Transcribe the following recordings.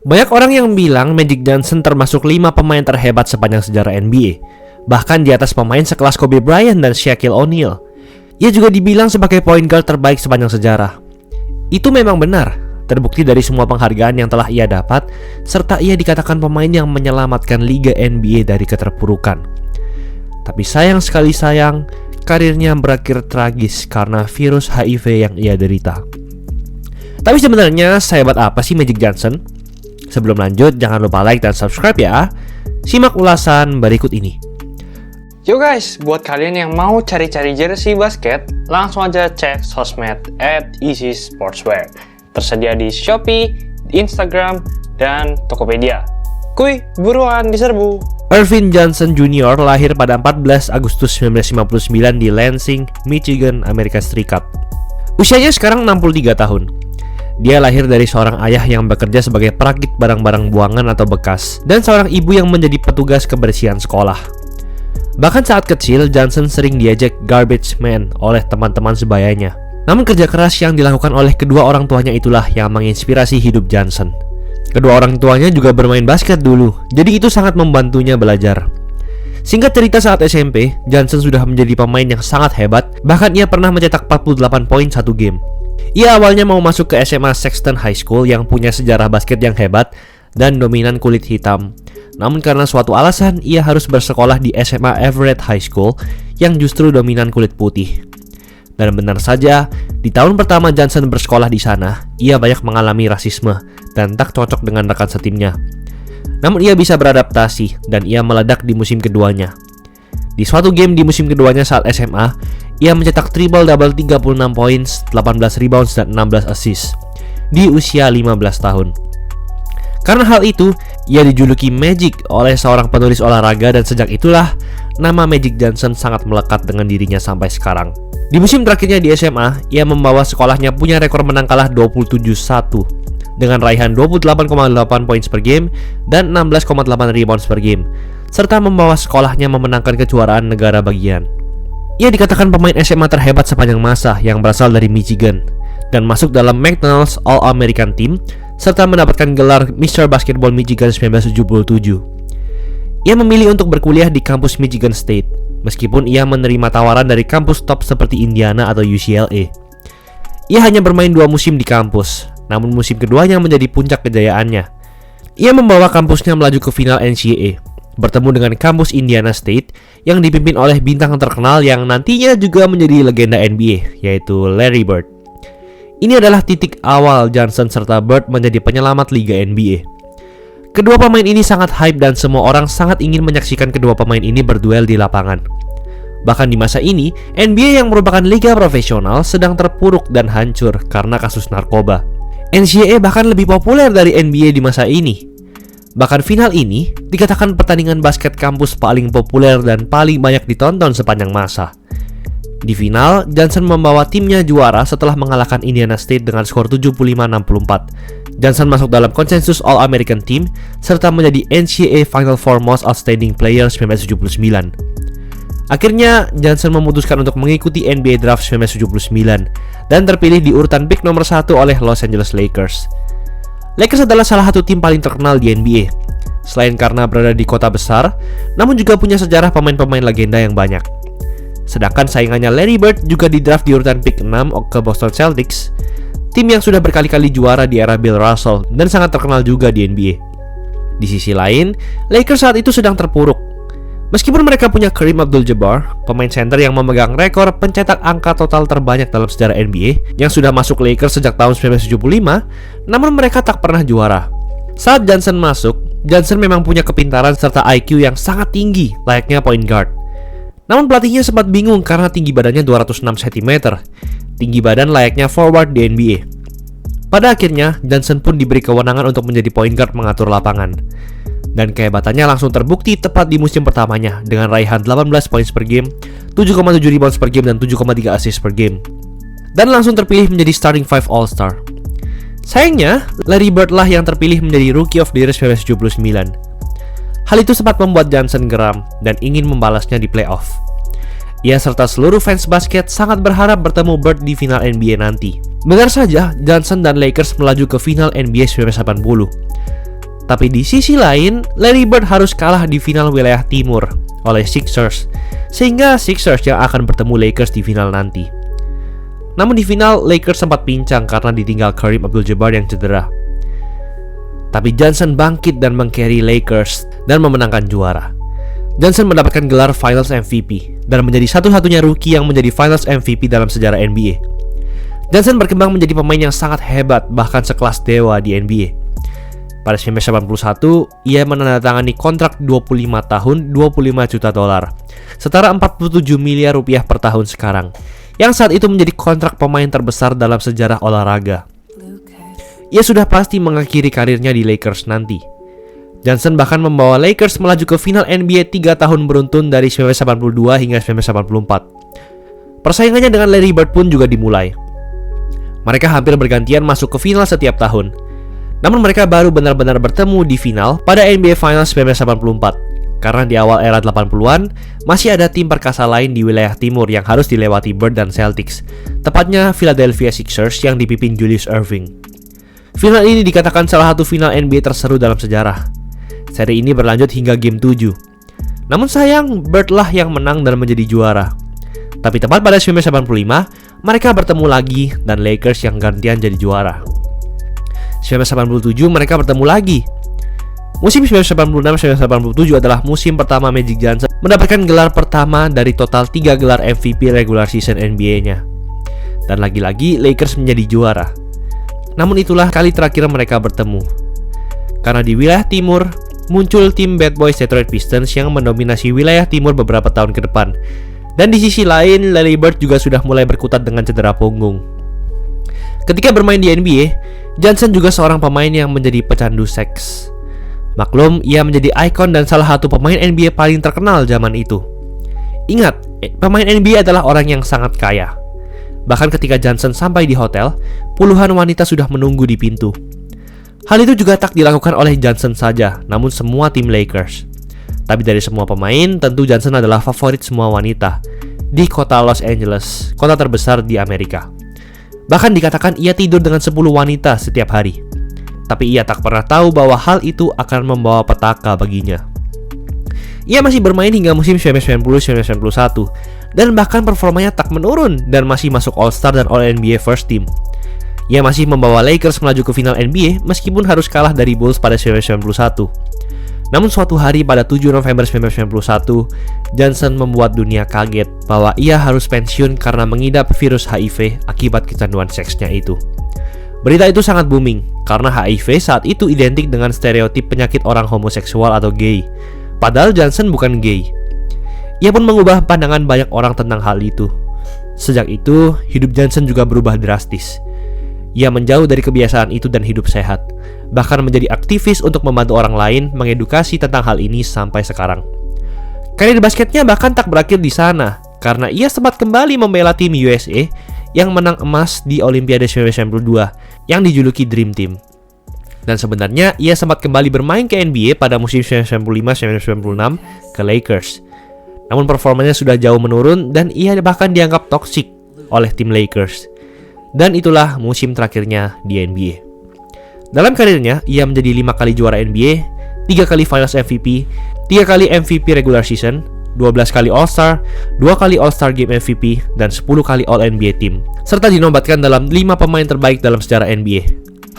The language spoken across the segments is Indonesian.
Banyak orang yang bilang Magic Johnson termasuk 5 pemain terhebat sepanjang sejarah NBA, bahkan di atas pemain sekelas Kobe Bryant dan Shaquille O'Neal. Ia juga dibilang sebagai point guard terbaik sepanjang sejarah. Itu memang benar, terbukti dari semua penghargaan yang telah ia dapat, serta ia dikatakan pemain yang menyelamatkan Liga NBA dari keterpurukan. Tapi sayang sekali karirnya berakhir tragis karena virus HIV yang ia derita. Tapi sebenarnya sehebat apa sih Magic Johnson? Sebelum lanjut, jangan lupa like dan subscribe ya. Simak ulasan berikut ini. Yo guys, buat kalian yang mau cari-cari jersey basket, langsung aja cek sosmed @easysportswear. Tersedia di Shopee, Instagram, dan Tokopedia. Kuy, buruan diserbu. Earvin Johnson Jr. lahir pada 14 Agustus 1959 di Lansing, Michigan, Amerika Serikat. Usianya sekarang 63 tahun. Dia lahir dari seorang ayah yang bekerja sebagai perakit barang-barang buangan atau bekas, dan seorang ibu yang menjadi petugas kebersihan sekolah. Bahkan saat kecil, Johnson sering diajak garbage man oleh teman-teman sebayanya. Namun kerja keras yang dilakukan oleh kedua orang tuanya itulah yang menginspirasi hidup Johnson. Kedua orang tuanya juga bermain basket dulu, jadi itu sangat membantunya belajar. Singkat cerita, saat SMP, Johnson sudah menjadi pemain yang sangat hebat, bahkan ia pernah mencetak 48 poin satu game. Ia awalnya mau masuk ke SMA Sexton High School yang punya sejarah basket yang hebat dan dominan kulit hitam. Namun karena suatu alasan, ia harus bersekolah di SMA Everett High School yang justru dominan kulit putih. Dan benar saja, di tahun pertama Johnson bersekolah di sana, ia banyak mengalami rasisme dan tak cocok dengan rekan setimnya. Namun ia bisa beradaptasi dan ia meledak di musim keduanya. Di suatu game di musim keduanya saat SMA, ia mencetak triple-double 36 poin, 18 rebounds, dan 16 assist di usia 15 tahun. Karena hal itu, ia dijuluki Magic oleh seorang penulis olahraga dan sejak itulah nama Magic Johnson sangat melekat dengan dirinya sampai sekarang. Di musim terakhirnya di SMA, ia membawa sekolahnya punya rekor menang kalah 27-1 dengan raihan 28,8 points per game dan 16,8 rebounds per game, serta membawa sekolahnya memenangkan kejuaraan negara bagian. Ia dikatakan pemain SMA terhebat sepanjang masa yang berasal dari Michigan dan masuk dalam McDonald's All-American Team serta mendapatkan gelar Mr. Basketball Michigan 1977. Ia memilih untuk berkuliah di kampus Michigan State, meskipun ia menerima tawaran dari kampus top seperti Indiana atau UCLA. Ia hanya bermain 2 musim di kampus, namun musim keduanya menjadi puncak kejayaannya. Ia membawa kampusnya melaju ke final NCAA, bertemu dengan kampus Indiana State yang dipimpin oleh bintang terkenal yang nantinya juga menjadi legenda NBA, yaitu Larry Bird. Ini adalah titik awal Johnson serta Bird menjadi penyelamat Liga NBA. Kedua pemain ini sangat hype dan semua orang sangat ingin menyaksikan kedua pemain ini berduel di lapangan. Bahkan di masa ini, NBA yang merupakan liga profesional sedang terpuruk dan hancur karena kasus narkoba. NCAA bahkan lebih populer dari NBA di masa ini. Bahkan final ini dikatakan pertandingan basket kampus paling populer dan paling banyak ditonton sepanjang masa. Di final, Johnson membawa timnya juara setelah mengalahkan Indiana State dengan skor 75-64. Johnson masuk dalam konsensus All-American Team serta menjadi NCAA Final Four Most Outstanding Player 1979. Akhirnya, Johnson memutuskan untuk mengikuti NBA Draft 1979 dan terpilih di urutan pick nomor 1 oleh Los Angeles Lakers. Lakers adalah salah satu tim paling terkenal di NBA. Selain karena berada di kota besar, namun juga punya sejarah pemain-pemain legenda yang banyak. Sedangkan saingannya Larry Bird juga di-draft di urutan pick 6 ke Boston Celtics, tim yang sudah berkali-kali juara di era Bill Russell dan sangat terkenal juga di NBA. Di sisi lain, Lakers saat itu sedang terpuruk. Meskipun mereka punya Kareem Abdul-Jabbar, pemain center yang memegang rekor pencetak angka total terbanyak dalam sejarah NBA yang sudah masuk Lakers sejak tahun 1975, namun mereka tak pernah juara. Saat Johnson masuk, Johnson memang punya kepintaran serta IQ yang sangat tinggi, layaknya point guard. Namun pelatihnya sempat bingung karena tinggi badannya 206 cm, tinggi badan layaknya forward di NBA. Pada akhirnya, Johnson pun diberi kewenangan untuk menjadi point guard mengatur lapangan. Dan kehebatannya langsung terbukti tepat di musim pertamanya dengan raihan 18 points per game, 7,7 rebounds per game, dan 7,3 assist per game. Dan langsung terpilih menjadi starting 5 All-Star. Sayangnya, Larry Bird lah yang terpilih menjadi Rookie of the Year 1979. Hal itu sempat membuat Johnson geram dan ingin membalasnya di playoff. Ia serta seluruh fans basket sangat berharap bertemu Bird di final NBA nanti. Benar saja, Johnson dan Lakers melaju ke final NBA 1980. Tapi di sisi lain, Larry Bird harus kalah di final wilayah timur oleh Sixers, sehingga Sixers yang akan bertemu Lakers di final nanti. Namun di final, Lakers sempat pincang karena ditinggal Kareem Abdul-Jabbar yang cedera. Tapi Johnson bangkit dan meng-carry Lakers dan memenangkan juara. Johnson mendapatkan gelar Finals MVP dan menjadi satu-satunya rookie yang menjadi Finals MVP dalam sejarah NBA. Johnson berkembang menjadi pemain yang sangat hebat, bahkan sekelas dewa di NBA. Pada 1981, ia menandatangani kontrak 25 tahun, 25 juta dolar, setara 47 miliar rupiah per tahun sekarang, yang saat itu menjadi kontrak pemain terbesar dalam sejarah olahraga. Ia sudah pasti mengakhiri karirnya di Lakers nanti. Johnson bahkan membawa Lakers melaju ke final NBA 3 tahun beruntun dari 1982 hingga 1984. Persaingannya dengan Larry Bird pun juga dimulai. Mereka hampir bergantian masuk ke final setiap tahun. Namun mereka baru benar-benar bertemu di final pada NBA Finals 1984. Karena di awal era 80-an, masih ada tim perkasa lain di wilayah timur yang harus dilewati Bird dan Celtics. Tepatnya Philadelphia Sixers yang dipimpin Julius Erving. Final ini dikatakan salah satu final NBA terseru dalam sejarah. Seri ini berlanjut hingga game 7. Namun sayang, Bird lah yang menang dan menjadi juara. Tapi tepat pada 1985, mereka bertemu lagi dan Lakers yang gantian jadi juara. 1987 mereka bertemu lagi. Musim 1986-1987 adalah musim pertama Magic Johnson mendapatkan gelar pertama dari total 3 gelar MVP regular season NBA-nya. Dan lagi-lagi Lakers menjadi juara. Namun itulah kali terakhir mereka bertemu. Karena di wilayah timur muncul tim Bad Boys Detroit Pistons yang mendominasi wilayah timur beberapa tahun ke depan. Dan di sisi lain, Larry Bird juga sudah mulai berkutat dengan cedera punggung. Ketika bermain di NBA, Johnson juga seorang pemain yang menjadi pecandu seks. Maklum, ia menjadi ikon dan salah satu pemain NBA paling terkenal zaman itu. Ingat, pemain NBA adalah orang yang sangat kaya. Bahkan ketika Johnson sampai di hotel, puluhan wanita sudah menunggu di pintu. Hal itu juga tak dilakukan oleh Johnson saja, namun semua tim Lakers. Tapi dari semua pemain, tentu Johnson adalah favorit semua wanita di kota Los Angeles, kota terbesar di Amerika. Bahkan dikatakan ia tidur dengan 10 wanita setiap hari. Tapi ia tak pernah tahu bahwa hal itu akan membawa petaka baginya. Ia masih bermain hingga musim 1990-1991 dan bahkan performanya tak menurun dan masih masuk All-Star dan All-NBA First Team. Ia masih membawa Lakers melaju ke final NBA meskipun harus kalah dari Bulls pada 1991. Namun suatu hari pada 7 November 1991, Johnson membuat dunia kaget bahwa ia harus pensiun karena mengidap virus HIV akibat kecanduan seksnya itu. Berita itu sangat booming karena HIV saat itu identik dengan stereotip penyakit orang homoseksual atau gay. Padahal Johnson bukan gay. Ia pun mengubah pandangan banyak orang tentang hal itu. Sejak itu, hidup Johnson juga berubah drastis. Ia menjauh dari kebiasaan itu dan hidup sehat, bahkan menjadi aktivis untuk membantu orang lain mengedukasi tentang hal ini sampai sekarang. Karir basketnya bahkan tak berakhir di sana, karena ia sempat kembali membela tim USA yang menang emas di Olimpiade 1992 yang dijuluki Dream Team. Dan sebenarnya ia sempat kembali bermain ke NBA pada musim 1995-1996 ke Lakers. Namun performanya sudah jauh menurun dan ia bahkan dianggap toksik oleh tim Lakers. Dan itulah musim terakhirnya di NBA. Dalam karirnya, ia menjadi 5 kali juara NBA, 3 kali Finals MVP, 3 kali MVP regular season, 12 kali All-Star, 2 kali All-Star Game MVP, dan 10 kali All-NBA Team. Serta dinobatkan dalam 5 pemain terbaik dalam sejarah NBA,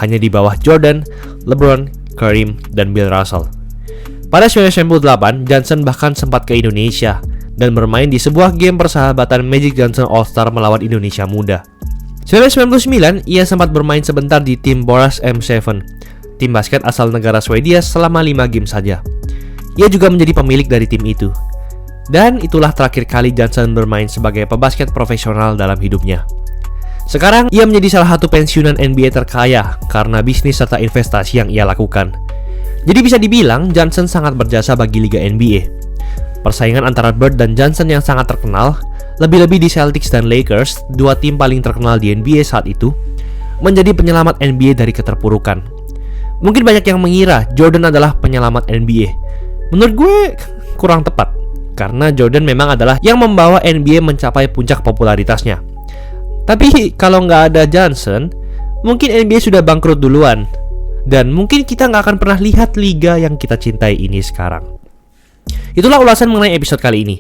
hanya di bawah Jordan, LeBron, Kareem, dan Bill Russell. Pada 1998, Johnson bahkan sempat ke Indonesia dan bermain di sebuah game persahabatan Magic Johnson All-Star melawan Indonesia Muda. 1999, ia sempat bermain sebentar di tim Boras M7, tim basket asal negara Swedia selama 5 game saja. Ia juga menjadi pemilik dari tim itu. Dan itulah terakhir kali Johnson bermain sebagai pebasket profesional dalam hidupnya. Sekarang, ia menjadi salah satu pensiunan NBA terkaya karena bisnis serta investasi yang ia lakukan. Jadi bisa dibilang, Johnson sangat berjasa bagi Liga NBA. Persaingan antara Bird dan Johnson yang sangat terkenal, lebih-lebih di Celtics dan Lakers, 2 tim paling terkenal di NBA saat itu, menjadi penyelamat NBA dari keterpurukan. Mungkin banyak yang mengira Jordan adalah penyelamat NBA. Menurut gue, kurang tepat. Karena Jordan memang adalah yang membawa NBA mencapai puncak popularitasnya. Tapi kalau nggak ada Johnson, mungkin NBA sudah bangkrut duluan. Dan mungkin kita nggak akan pernah lihat liga yang kita cintai ini sekarang. Itulah ulasan mengenai episode kali ini.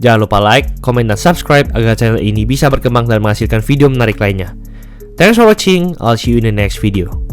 Jangan lupa like, comment, dan subscribe agar channel ini bisa berkembang dan menghasilkan video menarik lainnya. Thanks for watching, I'll see you in the next video.